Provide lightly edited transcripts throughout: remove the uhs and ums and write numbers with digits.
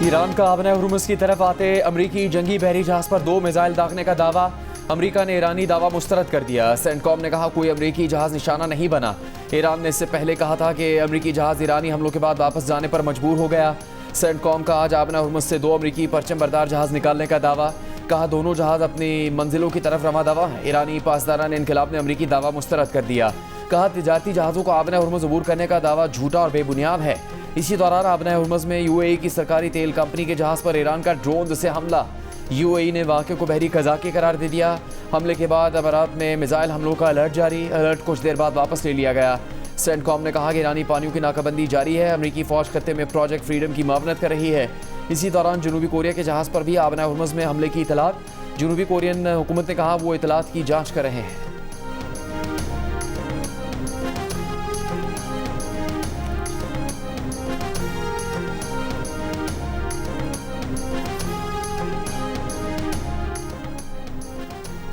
Iran का आबना Hormuz की तरफ आते अमरीकी जंगी बहरी जहाज पर 2 मिसाइल दागने का दावा। अमरीका ने ईरानी दावा मुस्तरद कर दिया। सेंटकॉम ने कहा कोई अमरीकी जहाज निशाना नहीं बना। ईरान ने इससे पहले कहा था कि अमरीकी जहाज ईरानी हमलों के बाद वापस जाने पर मजबूर हो गया। सेंटकॉम का आज आबना हुर्मुज़ से 2 अमरीकी परचम बरदार जहाज निकालने का दावा। कहा दोनों जहाज अपनी मंजिलों की तरफ रवा दवा हैं। ईरानी पासदारान इनकलाब ने अमरीकी दावा मुस्तरद कर दिया। कहा तिजारती जहाज़ों को आबना हुर्मुज़ अबूर करने का दावा झूठा और बेबुनियाद है। इसी दौरान आबना हुर्मुज़ में यूएई की सरकारी तेल कंपनी के जहाज़ पर ईरान का ड्रोन से हमला। यूएई ने वाक़े को बहरी कज़ाक़ी करार दे दिया। हमले के बाद अमारात में मिसाइल हमलों का अलर्ट जारी। अलर्ट कुछ देर बाद वापस ले लिया गया। सेंटकॉम ने कहा कि ईरानी पानियों की नाकाबंदी जारी है। अमरीकी फ़ौज खत्ते में प्रोजेक्ट फ्रीडम की मावनत कर रही है। इसी दौरान जनूबी कोरिया के जहाज़ पर भी आबना हुर्मुज़ में हमले की इतलात। जनूबी कोरियन हुकूमत ने कहा वो इतलात की जाँच कर रहे हैं।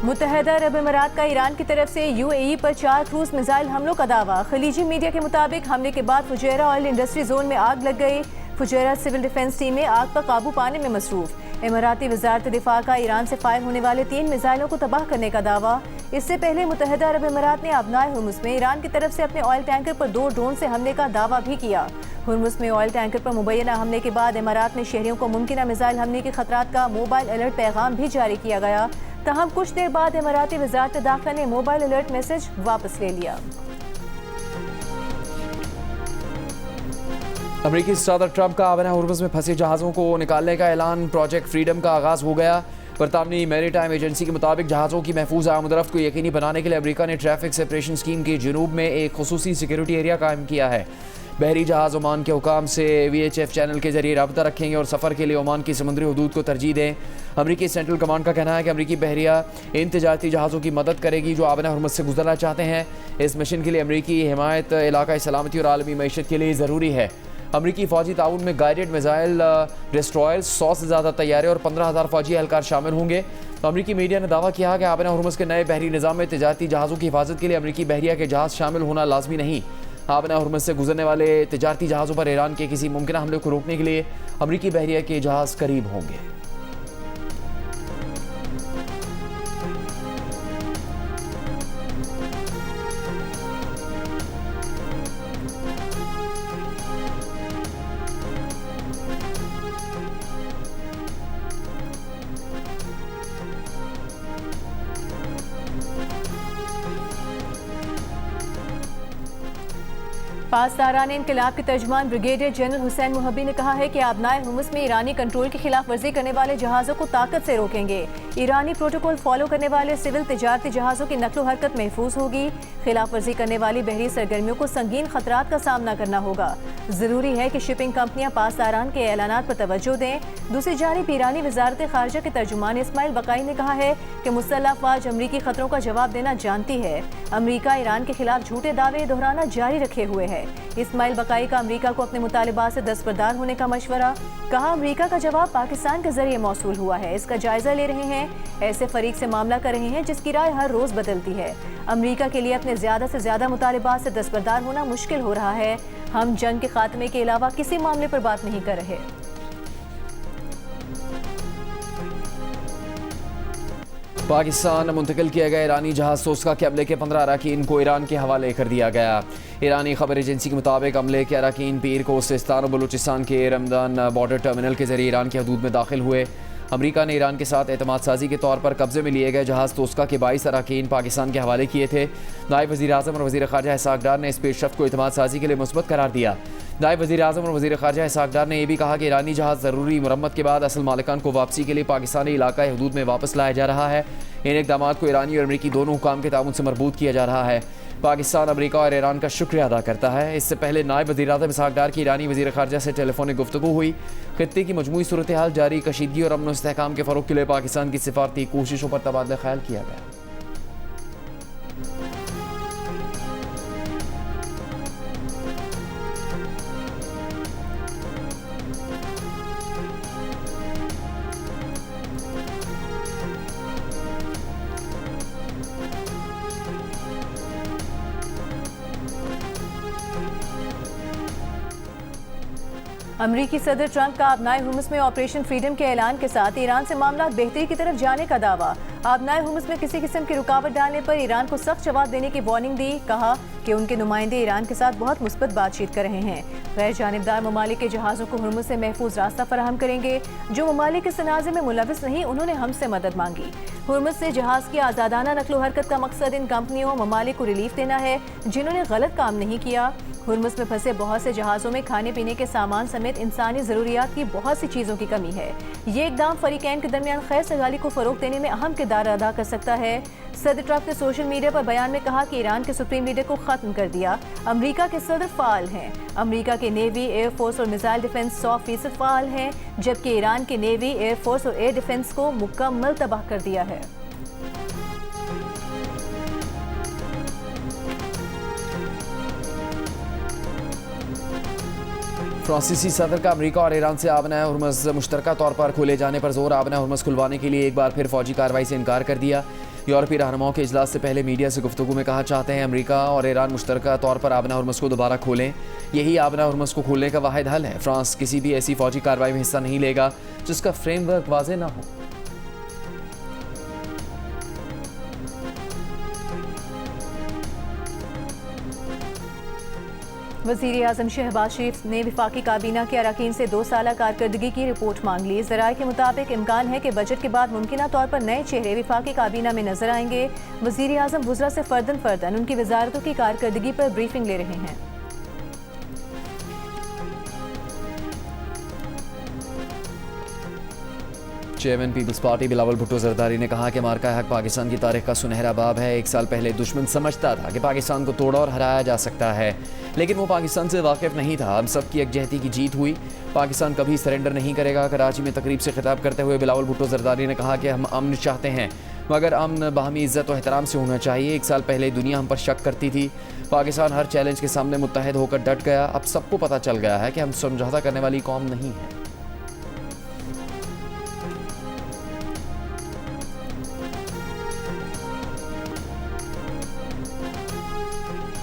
मुत्तहदा अरब अमीरात का ईरान की तरफ से यूएई पर 4 क्रूज मिसाइल हमलों का दावा। खलीजी मीडिया के मुताबिक हमले के बाद फुजैरा ऑयल इंडस्ट्री जोन में आग लग गई। फुजैरा सिविल डिफेंस टीमें आग पर काबू पाने में मसरूफ। इमाराती वजारत दिफा का ईरान से फायर होने वाले 3 मिसाइलों को तबाह करने का दावा। इससे पहले मुत्तहदा अरब अमीरात ने आबनाए हुर्मुज़ में ईरान की तरफ से अपने ऑयल टैंकर पर 2 ड्रोन से हमले का दावा भी किया। हुर्मुज़ में ऑयल टैंकर पर मुबैना हमले के बाद इमारात में शहरियों को मुमकिन मिसाइल हमले के खतरात का मोबाइल अलर्ट पैगाम भी जारी किया गया। तहम कुछ देर बाद इमाराती वज़ारत दाखिला ने मोबाइल अलर्ट मैसेज वापस ले लिया। अमरीकी सदर ट्रंप का आबना हुर्मुज़ में फंसे जहाज़ों को निकालने का ऐलान। प्रोजेक्ट फ्रीडम का आगाज़ हो गया। बरतानवी मैरीटाइम एजेंसी के मुताबिक जहाज़ों की महफूज आमदरफ्त को यकीनी बनाने के लिए अमरीका ने ट्रैफिक सेपरेशन स्कीम के जनूब में एक खुसूसी सिक्योरिटी एरिया कायम किया है। बहरी जहाज़ ओमान के हुकाम से VHF चैनल के जरिए रब्ता रखेंगे और सफ़र के लिए ओमान की समुद्री हदूद को तरजीह दें। अमरीकी सेंट्रल कमांड का कहना है कि अमरीकी बहरिया इन तिजारती जहाज़ों की मदद करेगी जो आबना हुर्मुज़ से गुजरना चाहते हैं। इस मिशन के लिए अमरीकी हिमायत इलाकाई सलामती और आलमी मईशत के लिए ज़रूरी है। अमरीकी फ़ौजी ताउन में गाइडेड मिसाइल डिस्ट्रॉयर्स, 100 से ज़्यादा तैयारे और 15,000 फ़ौजी एहलकार शामिल होंगे। अमरीकी मीडिया ने दावा किया कि आबना हुर्मुज़ के नए बहरी निज़ाम में तिजारती जहाज़ों की हिफाजत के लिए अमरीकी बहरिया के जहाज़ शामिल होना लाजमी नहीं। आबना हुर्मुज़ से गुजरने वाले तिजारती जहाज़ों पर ईरान के किसी मुमकिन हमले को रोकने के लिए अमरीकी बहरिया के जहाज़ करीब होंगे। पासदारान इनकलाब के तर्जमान ब्रिगेडियर जनरल हुसैन मुहब्बी ने कहा है कि आबनाए हुर्मुज़ में ईरानी कंट्रोल की खिलाफ वर्जी करने वाले जहाज़ों को ताकत से रोकेंगे। ईरानी प्रोटोकॉल फॉलो करने वाले सिविल तिजारती जहाज़ों की नकलो हरकत महफूज होगी। खिलाफ वर्जी करने वाली बहरी सरगर्मियों को संगीन खतरात का सामना करना होगा। ज़रूरी है कि शिपिंग कंपनियां पासदारान के ऐलानात पर तवज्जो दें। दूसरी जानिब ईरानी वजारत खारजा के तर्जुमान इस्माइल बकाई ने कहा है कि मुसल्लह अफवाज अमरीकी खतरों का जवाब देना जानती है। अमरीका ईरान के खिलाफ झूठे दावे दोहराना जारी रखे हुए है। इस्माइल बकाई का अमरीका को अपने मुतालिबात से दस्तबरदार होने का मशवरा। कहा अमरीका का जवाब पाकिस्तान के जरिए मौसूल हुआ है, इसका जायजा ले रहे हैं। ऐसे फरीक से मामला कर रहे हैं जिसकी राय हर रोज बदलती है। अमरीका के लिए अपने ज्यादा से ज्यादा मुतालिबात से दस्तबरदार होना मुश्किल हो रहा है। हम जंग के खात्मे के अलावा किसी मामले पर बात नहीं कर रहे। पाकिस्तान मुंतकिल किया गया ईरानी जहाज़ सोस्का के हमले के 15 अरकान को ईरान के हवाले कर दिया गया। ईरानी खबर एजेंसी के मुताबिक हमले के अरकान पीर को सिस्तान और बलूचिस्तान के रमदान बॉर्डर टर्मिनल के जरिए ईरान की हदूद में दाखिल हुए। अमरीका ने ईरान के साथ एतमाद साजी के तौर पर कब्जे में लिए गए जहाज़ तोस्का के 22 अरकान पाकिस्तान के हवाले किए थे। नायब वज़ीर आज़म और वज़ीर ख़ारजा इसहाक़ डार ने इस पेशरफ्त को एतमाद साजी के लिए मुस्बत करार दिया। नायब वज़ीर आज़म और वज़ीर ख़ारजा इसहाक़ डार ने यह भी कहा कि ईरानी जहाज़ ज़रूरी मुरम्मत के बाद असल मालिकान को वापसी के लिए पाकिस्तानी इलाकाई हदूद में वापस लाया जा रहा है। इन इक़दाम को ईरानी और अमरीकी दोनों हुकाम के ताउन से मरबूत किया जा रहा है। पाकिस्तान अमरीका और ईरान का शुक्रिया अदा करता है। इससे पहले नायब वज़ीर आज़म इसहाक़ डार की ईरानी वज़ीर ख़ारजा से टेलीफोनिक गुफ्तगू हुई। खित्ते की मजमूई सूरत हाल जारी कशीदगी और अमन इस्तेहकाम के फ़रोग़ के लिए पाकिस्तान की सिफारती कोशिशों पर तबादला ख्याल किया गया। अमरीकी सदर ट्रंप का आबनाए हुर्मुज़ में ऑपरेशन फ्रीडम के ऐलान के साथ ईरान से मामला बेहतरी की तरफ जाने का दावा। आबनाए हुर्मुज़ में किसी किस्म की रुकावट डालने पर ईरान को सख्त जवाब देने की वार्निंग दी। कहा कि उनके नुमाइंदे ईरान के साथ बहुत मुस्बत बातचीत कर रहे हैं। गैर जानिबदार ममालिक के जहाज़ों को हुर्मुज़ से महफूज रास्ता फराहम करेंगे। जो ममालिक इस तनाज़े में मुलविस नहीं, उन्होंने हमसे मदद मांगी। हुर्मुज़ से जहाज़ की आज़ादाना नकलो हरकत का मकसद इन कंपनियों ममालिक को रिलीफ देना है जिन्होंने गलत काम नहीं किया। हुर्मुज़ में फंसे बहुत से जहाज़ों में खाने पीने के सामान समेत इंसानी ज़रूरियात की बहुत सी चीज़ों की कमी है। ये इकदाम फरीकैन के दरमियान खैर सगाली को फ़रोग देने में अहम किरदार अदा कर सकता है। सदर ट्रंप ने सोशल मीडिया पर बयान में कहा कि ईरान के सुप्रीम लीडर को ख़त्म कर दिया। अमरीका के सदर फ़ाल हैं। अमरीका के नेवी, एयरफोर्स और मिसाइल डिफेंस 100% फ़ाल हैं, जबकि ईरान के नेवी, एयरफोर्स और एयर डिफेंस को मुकम्मल तबाह कर दिया है। फ्रांसीसी सदर का अमेरिका और ईरान से आबना हुर्मुज़ मुश्तरका तौर पर खोले जाने पर जोर। आबना हुर्मुज़ खुलवाने के लिए एक बार फिर फौजी कार्रवाई से इनकार कर दिया। यूरोपीय रहनुमाओं के इजलास से पहले मीडिया से गुफ्तगू में कहा चाहते हैं अमेरिका और ईरान मुश्तरका तौर पर आबना हुर्मुज़ को दोबारा खोलें। यही आबना हुर्मुज़ को खोलने का वाहिद हल है। फ्रांस किसी भी ऐसी फौजी कार्रवाई में हिस्सा नहीं लेगा जिसका फ्रेमवर्क वाज़ेह न हो। वज़ीर आज़म शहबाज शरीफ ने वफाकी काबीना के अरकान से 2 साला कारकर्दगी की रिपोर्ट मांग ली। ज़राए के मुताबिक इम्कान है कि बजट के बाद मुमकिना तौर पर नए चेहरे वफाकी काबीना में नजर आएंगे। वज़ीर आज़म वुज़रा से फर्दन उनकी वजारतों की कारकर्दगी पर ब्रीफिंग ले रहे हैं। चेयरमैन पीपल्स पार्टी बिलावल भुट्टो जरदारी ने कहा कि मार्का हक पाकिस्तान की तारीख का सुनहरा बाब है। 1 साल पहले दुश्मन समझता था कि पाकिस्तान को तोड़ा और हराया जा सकता है, लेकिन वो पाकिस्तान से वाकिफ नहीं था। हम सब की यकजहती की जीत हुई। पाकिस्तान कभी सरेंडर नहीं करेगा। कराची में तकरीब से खिताब करते हुए बिलावल भुट्टो जरदारी ने कहा कि हम अमन चाहते हैं, मगर अमन बाहमी इज़्ज़त और एहतराम से होना चाहिए। 1 साल पहले दुनिया हम पर शक करती थी। पाकिस्तान हर चैलेंज के सामने मुत्तहद होकर डट गया। अब सबको पता चल गया है कि हम समझौता करने वाली कौम नहीं है।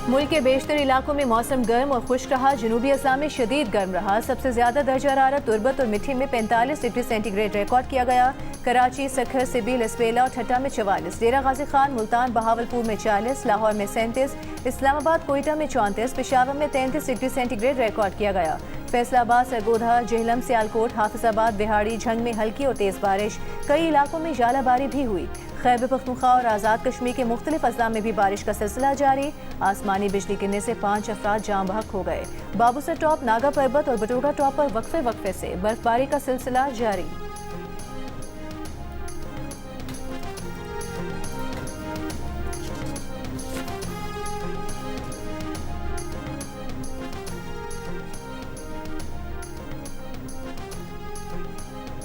मुल्क के बेशतर इलाकों में मौसम गर्म और खुश्क रहा। जनूबी असम में शदीद गर्म रहा। सबसे ज्यादा दर्जा हरारत तुर्बत और मिठी में 45 डिग्री सेंटीग्रेड रिकॉर्ड किया गया। कराची, सखर, सिबी, लसबेला और ठट्टा में 44, डेरा गाजी खान, मुल्तान, बहावलपुर में 40, लाहौर में 37, इस्लामाबाद, कोयटा में 34, पेशावर में 33 डिग्री सेंटीग्रेड रिकॉर्ड किया गया। फैसलाबाद, सरगोधा, जेहलम, सियालकोट, हाफिजाबाद, बिहाड़ी, झंग में हल्की और तेज बारिश। कई इलाकों में जालाबारी भी हुई। खैबर पख्तूनख्वा और आज़ाद कश्मीर के मुख्तलिफ अजला में भी बारिश का सिलसिला जारी। आसमानी बिजली गिरने से 5 अफराद जाँ बहक हो गए। बाबूसर टॉप, नागा पर्बत और बटोगा टॉप पर वक्फे से बर्फबारी का सिलसिला जारी।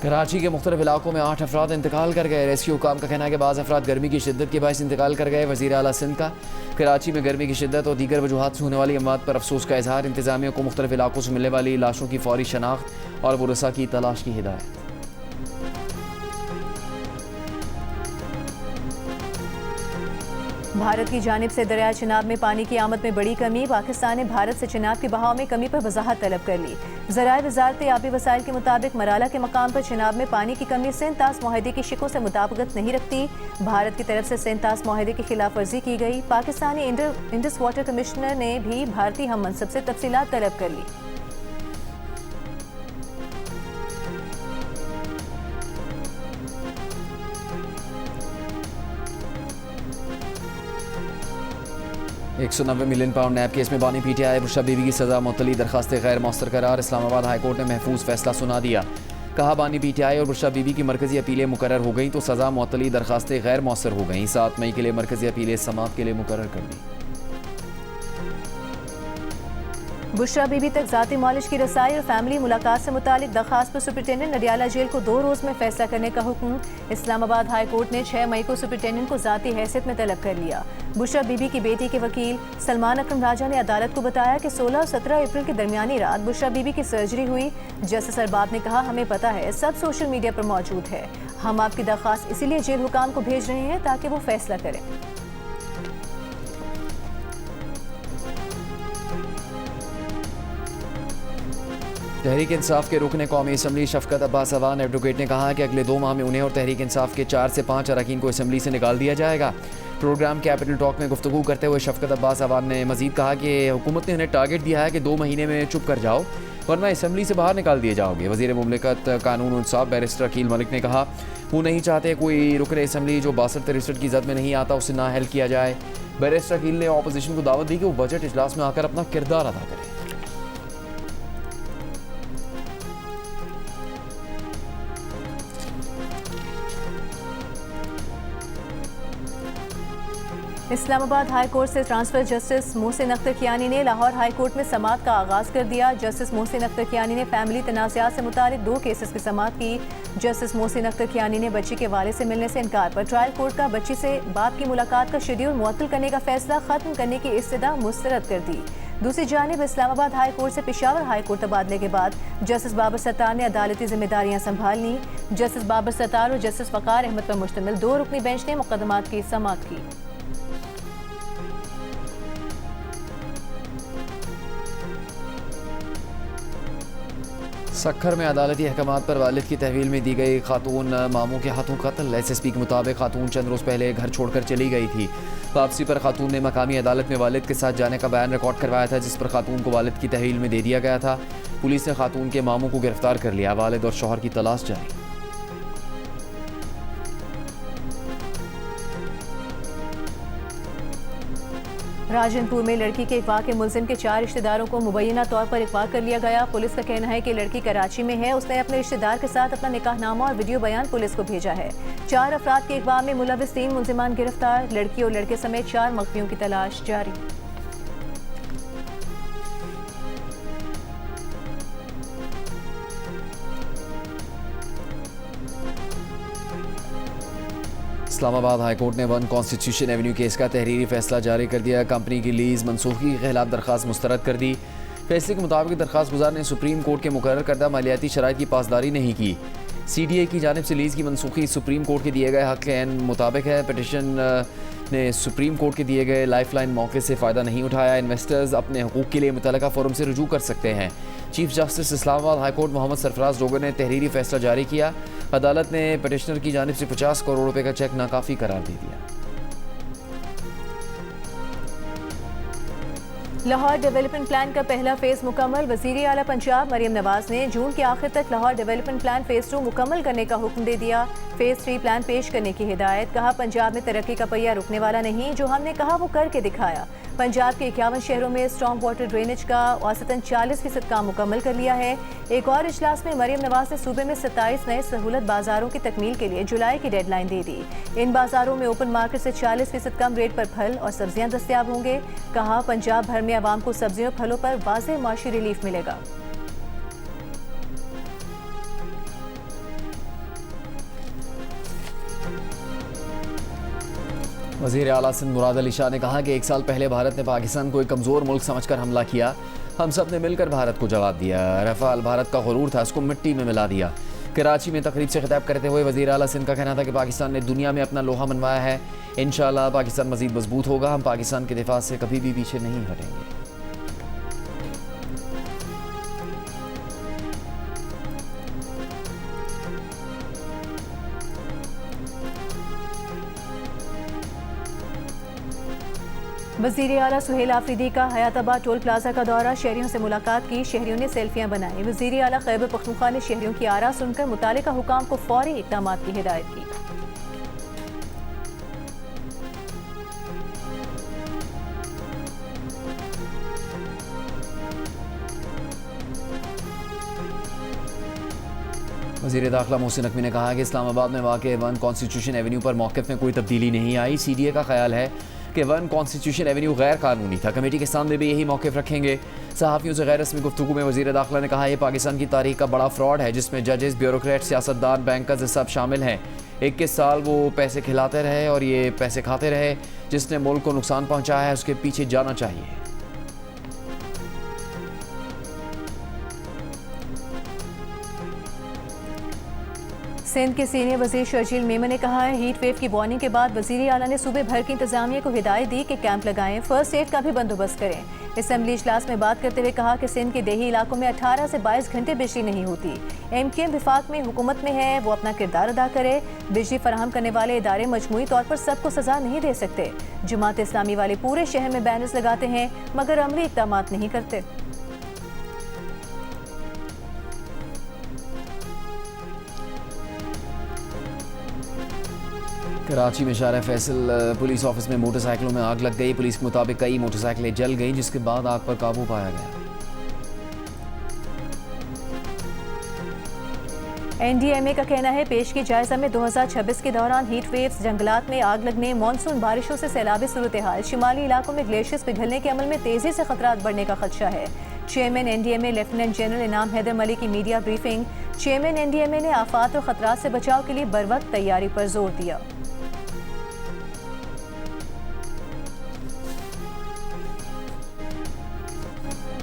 कराची के मुख्तलिफ इलाकों में 8 अफराद इंतकाल कर गए। रेस्क्यू हुकाम का कहना है कि बाज़ अफराद गर्मी की शिद्दत के बायस इंतकाल कर गए। वज़ीर आला सिंध का कराची में गर्मी की शिद्दत और दीगर वजूहात से होने वाली अमवात पर अफसोस का इजहार। इंतजामिया को मुख्तलिफ इलाकों से मिलने वाली लाशों की फौरी शनाख्त और वरसा की तलाश की हिदायत। भारत की जानिब से दरिया चिनाब में पानी की आमद में बड़ी कमी। पाकिस्तान ने भारत से चिनाब के बहाव में कमी पर वजाहत तलब कर ली। ज़राए वजारत आबी वसाइल के मुताबिक मराला के मकाम पर चिनाब में पानी की कमी सेंतास माहिदे की शिकों से मुताबिकत नहीं रखती। भारत की तरफ से सेंतास माहिदे की खिलाफ वर्जी की गई। पाकिस्तानी इंडस वाटर कमिश्नर ने भी भारतीय हम मनसब से तफसीलात तलब कर ली। £190 मिलियन नैब केस में बानी PTI बुशरा बीबी की सज़ा मुअत्तली, दरखास्त गैर मौसर करार। इस्लामाबाद हाई कोर्ट ने महफूज फैसला सुना दिया। कहा बानी PTI और बुशरा बीबी की मरकजी अपीलें मुकर्रर हो गई तो सज़ा मुअत्तली, दरखास्तें गैर मौसर हो गई। 7 मई के लिए मरकजी अपीलें समाअत के लिए मुकर्रर कर दी। बुशरा बीबी तक ज़ाती मालिश की रसाई और फैमिली मुलाकात से मुतालिक दरखास्त पर सुपरिटेंडेंट नडियाला जेल को 2 रोज़ में फैसला करने का हुक्म। इस्लामाबाद हाई कोर्ट ने 6 मई को सुपरिटेंडेंट को ज़ाती हैसियत में तलब कर लिया। बुशरा बीबी की बेटी के वकील सलमान अकरम राजा ने अदालत को बताया कि 16 और 17 अप्रैल की दरमियानी रात बुशरा बीबी की सर्जरी हुई। जस्टिस अरबाब ने कहा, हमें पता है, सब सोशल मीडिया पर मौजूद है। हम आपकी दरखास्त इसीलिए जेल हुकाम को भेज रहे हैं ताकि वो फैसला करें। तहरीक इंसाफ के रुकन कौमी असम्बली शफकत अब्बास अवान एडवोकेट ने कहा कि अगले 2 माह में उन्हें और तहरीक इंसाफ के 4 से 5 अरकान को असम्बली से निकाल दिया जाएगा। प्रोग्राम कैपिटल टॉक में गुफ्तगू करते हुए शफकत अब्बास अवान ने मजीद कहा कि हुकूमत ने उन्हें टारगेट दिया है कि 2 महीने में चुप कर जाओ वरना असम्बली से बाहर निकाल दिए जाओगे। वज़ीर मुमलिकत कानून इंसाफ बैरिस्टर अकील मलिक ने कहा वो नहीं चाहते कोई रुकन असम्बली जो 62-63 की जद में नहीं आता उसे नाअहल किया जाए। बैरिस्टर अकील ने अपोजिशन को दावत दी कि वो बजट इजलास में आकर अपना किरदार अदा करें। इस्लामाबाद हाई कोर्ट से ट्रांसफर जस्टिस मोहसिन अख्तर कियानी ने लाहौर हाई कोर्ट में समाअत का आगाज़ कर दिया। जस्टिस मोहसिन अख्तर कियानी ने फैमिली तनाज़ात से मुतालिक 2 केसेस की समाअत की। जस्टिस मोहसिन अख्तर कियानी ने बच्ची के वालिद से मिलने से इनकार पर ट्रायल कोर्ट का बच्ची से बाप की मुलाकात का शेड्यूल मुअत्तल करने का फैसला खत्म करने की इस्तदा मुस्तरद कर दी। दूसरी जानिब इस्लामाबाद हाई कोर्ट से पेशावर हाई कोर्ट तबादले के बाद जस्टिस बाबर सत्तार ने अदालती जिम्मेदारियां संभाल ली। जस्टिस बाबर सत्तार और जस्टिस वकार अहमद पर मुश्तमिल 2 रुकनी बेंच ने मुकदमात की समाअत की। सक्खर में अदालती अहकामात पर वालिद की तहवील में दी गई खातून मामू के हाथों कत्ल। SSP के मुताबिक खातून चंद रोज़ पहले घर छोड़कर चली गई थी। वापसी पर खातून ने मकामी अदालत में वालिद के साथ जाने का बयान रिकॉर्ड करवाया था जिस पर खातून को वालिद की तहवील में दे दिया गया था। पुलिस ने खातून के मामू को गिरफ्तार कर लिया। वालिद और शौहर की तलाश जारी। राजनपुर में लड़की के अगवा के मुलजिम के 4 रिश्तेदारों को मुबैना तौर पर अगवा कर लिया गया। पुलिस का कहना है कि लड़की कराची में है। उसने अपने रिश्तेदार के साथ अपना निकाहनामा और वीडियो बयान पुलिस को भेजा है। 4 अफराद के अगवा में मुलविस 3 मुलजिमान गिरफ्तार। लड़की और लड़के समेत 4 मख्फियों की तलाश जारी। इस्लामाबाद हाई कोर्ट ने 1 कॉन्स्टिट्यूशन एवेन्यू केस का तहरीरी फैसला जारी कर दिया। कंपनी की लीज मनसूखी के खिलाफ दरख्वास्त मुस्तरद कर दी। फैसले के मुताबिक दरख्वास्त गुजार ने सुप्रीम कोर्ट के मुकर्रर करदा मालियाती शराइत की पासदारी नहीं की। CDA की जानिब से लीज की मनसूखी सुप्रीम कोर्ट के दिए गए हक के ऐन मुताबिक है। पिटिशन ने सुप्रीम कोर्ट के दिए गए लाइफ लाइन मौके से फ़ायदा नहीं उठाया। इन्वेस्टर्स अपने हकूक़ के लिए मुतल्लिका फोरम से रुजू कर सकते हैं। Chief justice Islamabad high court Mohammad Sarfaraz Dogar ने तहरीरी फैसला जारी किया। अदालत ने पिटिशनर की जानिब से 50 करोड़ रुपए का चेक नाकाफी करार दे दिया। लाहौर डेवलपमेंट प्लान का पहला फेज मुकम्मल। वज़ीर आला पंजाब मरियम नवाज ने जून के आखिर तक लाहौर डेवलपमेंट प्लान फेज 2 मुकम्मल करने का हुक्म दे दिया। फेज 3 प्लान पेश करने की हिदायत। कहा पंजाब में तरक्की का पहिया रुकने वाला नहीं, जो हमने कहा वो करके दिखाया। पंजाब के 51 शहरों में स्ट्रॉम वाटर ड्रेनेज का औसतन 40% काम मुकम्मल कर लिया है। एक और इजलास में मरियम नवाज ने सूबे में 27 नए सहूलत बाजारों की तकमील के लिए जुलाई की डेडलाइन दे दी। इन बाजारों में ओपन मार्केट से 40% कम रेट पर फल और सब्जियां दस्तयाब होंगे। कहा पंजाब भर में आवाम को सब्जियों फलों पर वाज़ेह माशी रिलीफ मिलेगा। वज़ीर आला सिंध मुराद अली शाह ने कहा कि 1 साल पहले भारत ने पाकिस्तान को एक कमज़ोर मुल्क समझकर हमला किया। हम सब ने मिलकर भारत को जवाब दिया। रफ़ाल भारत का गुरूर था, उसको मिट्टी में मिला दिया। कराची में तकरीब से खिताब करते हुए वज़ीर आला सिंध का कहना था कि पाकिस्तान ने दुनिया में अपना लोहा मनवाया है। इंशाअल्लाह पाकिस्तान मज़ीद मजबूत होगा। हम पाकिस्तान के दिफा से कभी भी पीछे नहीं हटेंगे। वज़ीर आला सुहेल आफरीदी का हयाताबाद टोल प्लाजा का दौरा। शहरियों से मुलाकात की। शहरियों ने सेल्फियां बनाई। वज़ीर आला खैबर पख्तूनख्वा ने शहरियों की आरा सुनकर मुतालिका हुकाम को फौरी इक़दाम की हिदायत की। वज़ीर दाखिला मोहसिन नकवी ने कहा कि इस्लामाबाद में वाक़ 1 कॉन्स्टिट्यूशन एवेन्यू पर मौक़िफ़ में कोई तब्दीली नहीं आई। CDA का ख्याल है कि 1 कॉन्स्टिट्यूशन एवेन्यू गैर कानूनी था। कमेटी के सामने भी यही मौक़िफ़ रखेंगे। सहाफ़ियों से गैर रस्मी गुफ्तगू में वज़ीर दाखिला ने कहा यह पाकिस्तान की तारीख का बड़ा फ्रॉड है जिसमें जजेस, ब्यूरोक्रेट, सियासतदान, बैंकर्स सब शामिल हैं। 21 साल वो पैसे खिलाते रहे और ये पैसे खाते रहे। जिसने मुल्क को नुकसान पहुँचाया है उसके पीछे जाना चाहिए। सिंध के सीनियर वजीर शर्जील मेमन ने कहा है हीट वेव की वार्निंग के बाद वजीर आला ने सूबे भर की इंतजामिया को हिदायत दी कि कैंप लगाएं, फर्स्ट एड का भी बंदोबस्त करें। असेंबली इजलास में बात करते हुए कहा कि सिंध के देही इलाकों में 18 से 22 घंटे बिजली नहीं होती। MKM विफाक में हुकूमत में है, वो अपना किरदार अदा करे। बिजली फराहम करने वाले इदारे मजमूई तौर पर सबको सजा नहीं दे सकते। जमात इस्लामी वाले पूरे शहर में बैनर्स लगाते हैं मगर अमली इक़दाम नहीं करते। कराची में शारा फैसल पुलिस ऑफिस में मोटरसाइकिलों में आग लग गई। पुलिस के मुताबिक कई मोटरसाइकिलें जल गईं, जिसके बाद आग पर काबू पाया गया। NDMA का कहना है पेशगी जायजा में 2026 के दौरान हीट वेव्स, जंगलात में आग लगने, मानसून बारिशों से सैलाबी सूरत हाल, शिमाली इलाकों में ग्लेशियर्स पिघलने के अमल में तेजी से खतरात बढ़ने का खदशा है। चेयरमैन NDMA लेफ्टिनेंट जनरल इनाम हैदर मलिक की मीडिया ब्रीफिंग। चेयरमैन NDMA ने आफात और खतरात से बचाव के लिए बरवक्त तैयारी पर जोर दिया।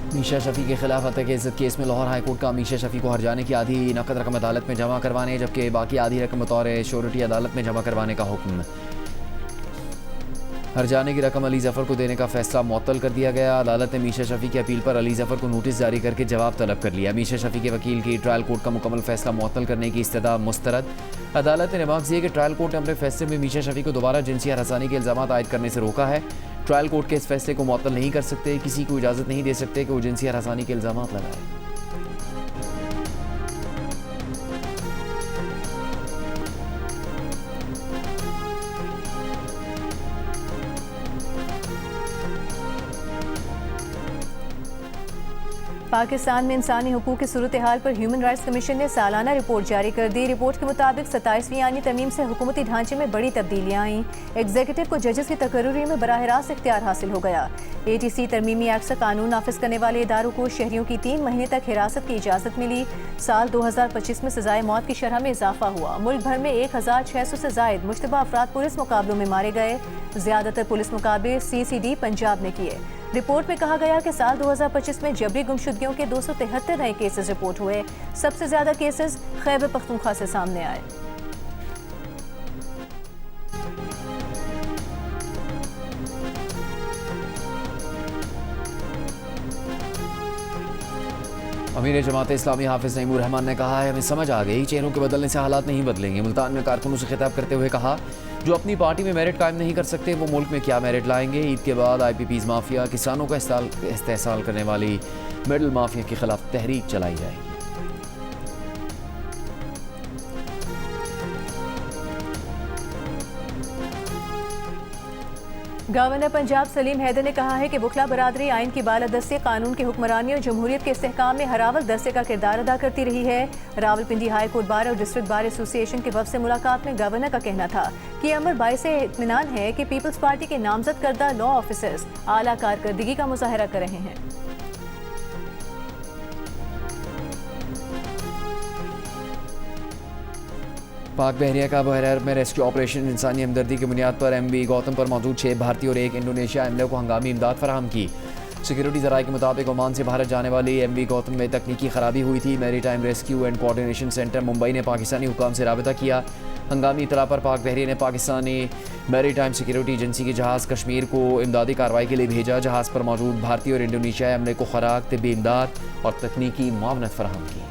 मीशा शफी के खिलाफ हत्या के इज्जत केस में लाहौर हाईकोर्ट का मीशा शफी को हर जाने की आधी नकद रकम अदालत में जमा करवाने जबकि बाकी आधी रकम बतौर श्योरिटी अदालत में जमा करवाने का हुक्म। हर जाने की रकम अली जफर को देने का फैसला मुअत्तल कर दिया गया। अदालत ने मीशा शफी की अपील पर अली जफर को नोटिस जारी करके जवाब तलब कर लिया। मीशा शफी के वकील की ट्रायल कोर्ट का मुकम्मल फैसला मुअत्तल करने की इस्तदा मुस्तरद। अदालत ने रिमार्क दिए कि ट्रायल कोर्ट ने अपने फैसले में मीशा शफी को दोबारा जिनसी हरासानी के इल्जाम आयद करने से रोका है। ट्रायल कोर्ट के इस फैसले को मुअत्तल नहीं कर सकते, किसी को इजाज़त नहीं दे सकते कि वो जिनसी हरासानी के इल्जाम लगाए। पाकिस्तान में इंसानी हुकूक की सूरत हाल पर ह्यूमन राइट्स कमीशन ने सालाना रिपोर्ट जारी कर दी। रिपोर्ट के मुताबिक 27वीं आईनी तरमीम से हुकूमती ढांचे में बड़ी तब्दीलियां आईं। एग्जीक्यूटिव को जजेस की तकर्रुरी में बराह रास्त इख्तियार हासिल हो गया। ATC तरमीमी एक्ट से कानून नाफिज करने वाले इदारों को शहरियों की 3 महीने तक हिरासत की इजाज़त मिली। साल 2025 में सजाए मौत की शरह में इजाफा हुआ। मुल्क भर में 1600 से जायद मुश्तबा अफराद पुलिस मुकाबलों में मारे गए। ज्यादातर पुलिस मुकाबले CCD पंजाब ने किए। रिपोर्ट में कहा गया कि साल 2025 में जबरी गुमशुदगियों के 273 नए केसेस रिपोर्ट हुए। सबसे ज्यादा केसेस खैबर पख्तूनख्वा से सामने आए। अमीर जमात इस्लामी हाफिज नईमुर रहमान ने कहा है हमें समझ आ गई चेहरों के बदलने से हालात नहीं बदलेंगे। मुल्तान में कारकुनों से खिताब करते हुए कहा जो अपनी पार्टी में मेरिट कायम नहीं कर सकते वो मुल्क में क्या मेरिट लाएंगे। ईद के बाद IPPs माफिया किसानों का इस्तेहसाल करने वाली मिडल माफिया के खिलाफ तहरीक चलाई जाएगी। गवर्नर पंजाब सलीम हैदर ने कहा है कि बुखला बरादरी आइन की बालादस्ती, कानून की हुक्मरानी और जमहूरियत के इस्तेहकाम में हरावल दस्ते का किरदार अदा करती रही है। रावलपिंडी हाई कोर्ट बार और डिस्ट्रिक्ट बार एसोसिएशन के वफ़द से मुलाकात में गवर्नर का कहना था कि अमर बाइसे इत्मीनान है कि पीपल्स पार्टी के नामजद करदा लॉ ऑफिसर्स आला कारकर्दगी का मुजाहरा कर रहे हैं। पाक बहरिया का बहर अरब में रेस्क्यू ऑपरेशन इंसानी हमदर्दी की बुनियाद पर MV गौतम पर मौजूद 6 भारतीय और 1 इंडोनेशिया अमले को हंगामी इमदाद फराहम की। सिक्योरिटी ज़राए के मुताबिक ओमान से भारत जाने वाली MV गौतम में तकनीकी खराबी हुई थी। Maritime rescue and coordination centre Mumbai ने पाकिस्तानी हुकाम से राबिता किया। हंगामी इतला पर पाक बहरिया ने Pakistani maritime security agency के जहाज़ कश्मीर को इमदादी कार्रवाई के लिए भेजा। जहाज़ पर मौजूद भारतीय और इंडोनेशियाई अमले को खुराक, तिब्बी इमदाद और तकनीकी मुआवनत फराहम की।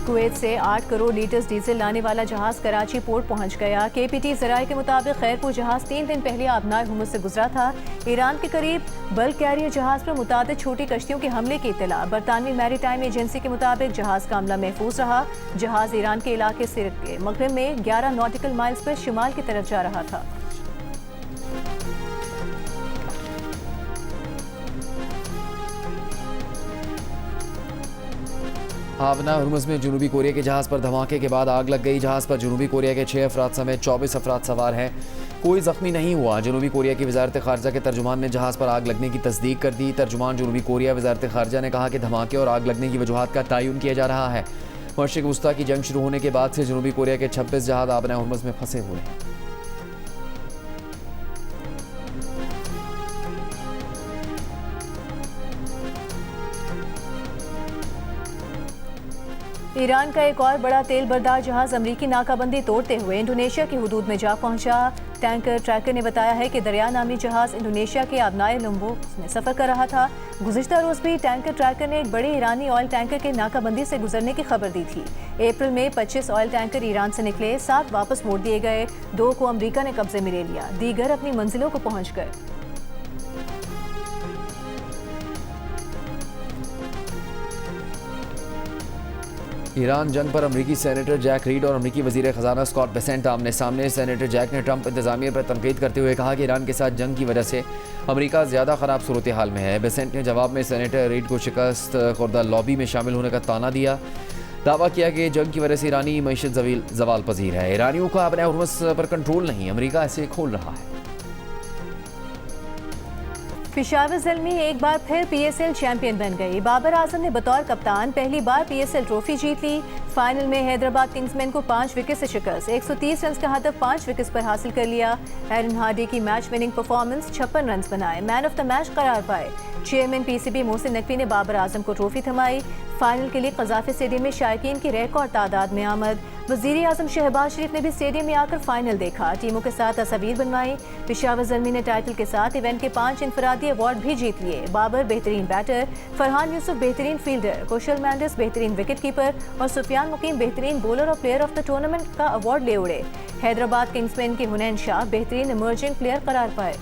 कुवैत से 8 करोड़ लीटर्स डीजल लाने वाला जहाज कराची पोर्ट पहुंच गया। KPT ज़राए के मुताबिक खैरपुर जहाज 3 दिन पहले आबनाए हुमस से गुजरा था। ईरान के करीब बल्क कैरियर जहाज पर मुतादिद छोटी कश्तियों के हमले की इत्तला। बरतानवी मैरी टाइम एजेंसी के मुताबिक जहाज का अमला महफूज रहा। जहाज ईरान के इलाके से मगरिब में 11 नॉटिकल माइल्स पर शिमाल की तरफ जा रहा था। आबना हुर्मुज़ में जनूबी कोरिया के जहाज़ पर धमाके के बाद आग लग गई। जहाज़ पर जनूबी कोरिया के 6 अफराद समेत 24 अफराद सवार हैं। कोई ज़ख्मी नहीं हुआ। जनूबी कोरिया की वज़ारत ख़ारजा के तर्जुमान ने जहाज़ पर आग लगने की तस्दीक कर दी। तर्जुमान जनूबी कोरिया वज़ारत ख़ारजा ने कहा कि धमाके और आग लगने की वजूहात का तयन किया जा रहा है। मशरिक़ वस्ता की जंग शुरू होने के बाद से जनूबी कोरिया के 26 जहाज़ आबना हुर्मुज़ में फंसे हुए हैं। ईरान का एक और बड़ा तेल बरदार जहाज अमरीकी नाकाबंदी तोड़ते हुए इंडोनेशिया की हुदूद में जा पहुंचा। टैंकर ट्रैकर ने बताया है कि दरिया नामी जहाज इंडोनेशिया के आबनाए लुम्बो में सफर कर रहा था। गुज़िश्ता रोज भी टैंकर ट्रैकर ने एक बड़े ईरानी ऑयल टैंकर के नाकाबंदी से गुजरने की खबर दी थी। अप्रैल में 25 ऑयल टैंकर ईरान से निकले, 7 वापस मोड़ दिए गए, 2 को अमरीका ने कब्जे में ले लिया, दीगर अपनी मंजिलों को पहुंच गए। ईरान जंग पर अमरीकी सेनेटर जैक रीड और अमरीकी वजीर खजाना स्कॉट बेसेंट आमने सामने। सेनेटर जैक ने ट्रंप इंतजामिया पर तनकीद करते हुए कहा कि ईरान के साथ जंग की वजह से अमरीका ज़्यादा ख़राब सूरत हाल में है। बेसेंट ने जवाब में सेनेटर रीड को शिकस्त खुर्दा लॉबी में शामिल होने का ताना दिया। दावा किया कि जंग की वजह से ईरानी मईशत जवाल पजीर है। ईरानियों का अपने हुर्मुस पर कंट्रोल नहीं, अमरीका ऐसे खोल रहा है। पेशावर ज़ल्मी एक बार फिर पीएसएल चैंपियन बन गई। बाबर आजम ने बतौर कप्तान पहली बार पीएसएल ट्रॉफी जीत ली। फाइनल में हैदराबाद किंग्समैन को 5 विकेट से शिकस्त, 130 रन का हदफ 5 विकेट पर हासिल कर लिया। एरन हार्डी की मैच विनिंग परफॉर्मेंस, 56 रन बनाए, मैन ऑफ द मैच करार पाए। चेयरमैन पीसीबी मोहसिन नकवी ने बाबर आजम को ट्रॉफी थमाई। फाइनल के लिए कज़ाफ़ी स्टेडियम में शायकीन की रिकॉर्ड तादाद में आमद। वज़ीर आज़म शहबाज शरीफ ने भी स्टेडियम में आकर फाइनल देखा, टीमों के साथ तस्वीर बनवाई। पेशावर ज़ल्मी ने टाइटल के साथ इवेंट के 5 इंफरादी अवार्ड भी जीत लिए। बाबर बेहतरीन बैटर, फरहान यूसुफ बेहतरीन फील्डर, कुशल मेंडिस बेहतरीन विकेट कीपर और सुफियान मुकीम बेहतरीन बॉलर और प्लेयर ऑफ द टूर्नामेंट का अवार्ड ले उड़े। हैदराबाद किंग्समैन के हुनैन शाह बेहतरीन इमर्जिंग प्लेयर करार पाए।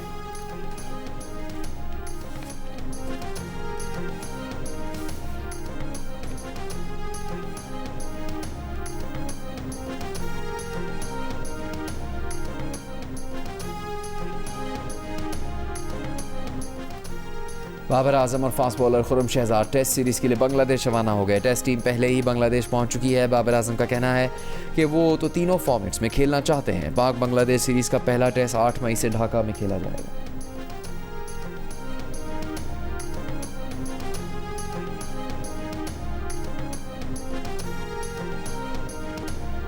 बाबर आजम और fast bowler Khurram Shahzad test series के लिए बांग्लादेश रवाना हो गए। टेस्ट टीम पहले ही बांग्लादेश पहुंच चुकी है। बाबर आजम का कहना है कि वो तो तीनों फॉर्मेट्स में खेलना चाहते हैं। पाक बांग्लादेश सीरीज़ का पहला टेस्ट 8 मई से ढाका में खेला जाएगा।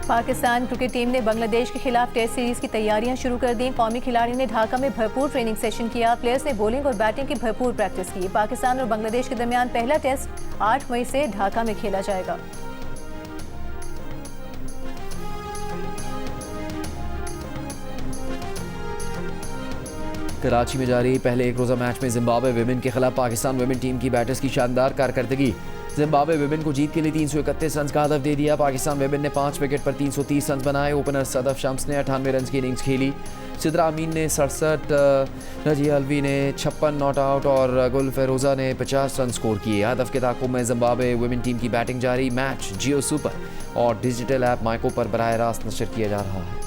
पाकिस्तान क्रिकेट टीम ने बांग्लादेश के खिलाफ टेस्ट सीरीज की तैयारियां शुरू कर दी। कौमी खिलाड़ियों ने ढाका में भरपूर ट्रेनिंग सेशन किया। प्लेयर्स ने बॉलिंग और बैटिंग की भरपूर प्रैक्टिस की। पाकिस्तान और बांग्लादेश के दरमियान पहला टेस्ट 8 मई से ढाका में खेला जाएगा। कराची में जारी पहले एक रोज़ा मैच में जिम्बाब्वे विमेन के खिलाफ पाकिस्तान विमेन टीम की बैटर्स की शानदार कारकर्दगी। जिम्बाब्वे विमेन को जीत के लिए 331 रन का हदफ दे दिया। पाकिस्तान विमेन ने 5 विकेट पर 330 रन बनाए। ओपनर सदफ शम्स ने 98 रन की इनिंग्स खेली। सिद्रा अमीन ने 67, नजिया अलवी ने 56 नॉट आउट और गुल फेरोज़ा ने 50 रन स्कोर किए। हदफ के ताक़ुब में जिम्बाब्वे विमेन टीम की बैटिंग जारी। मैच जियो सुपर और डिजिटल ऐप माइको पर बराह रास्त नशर किया जा रहा है।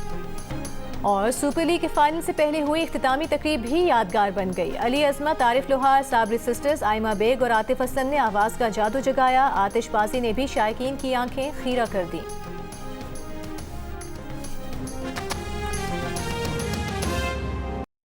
और सुपर लीग के फाइनल से पहले हुई इख्तितामी तकरीब भी यादगार बन गई। अली अजमत, आरिफ लोहार, साबरी सिस्टर्स, आयमा बेग और आतिफ हसन ने आवाज़ का जादू जगाया। आतिशबाजी ने भी शायकीन की आंखें खीरा कर दी।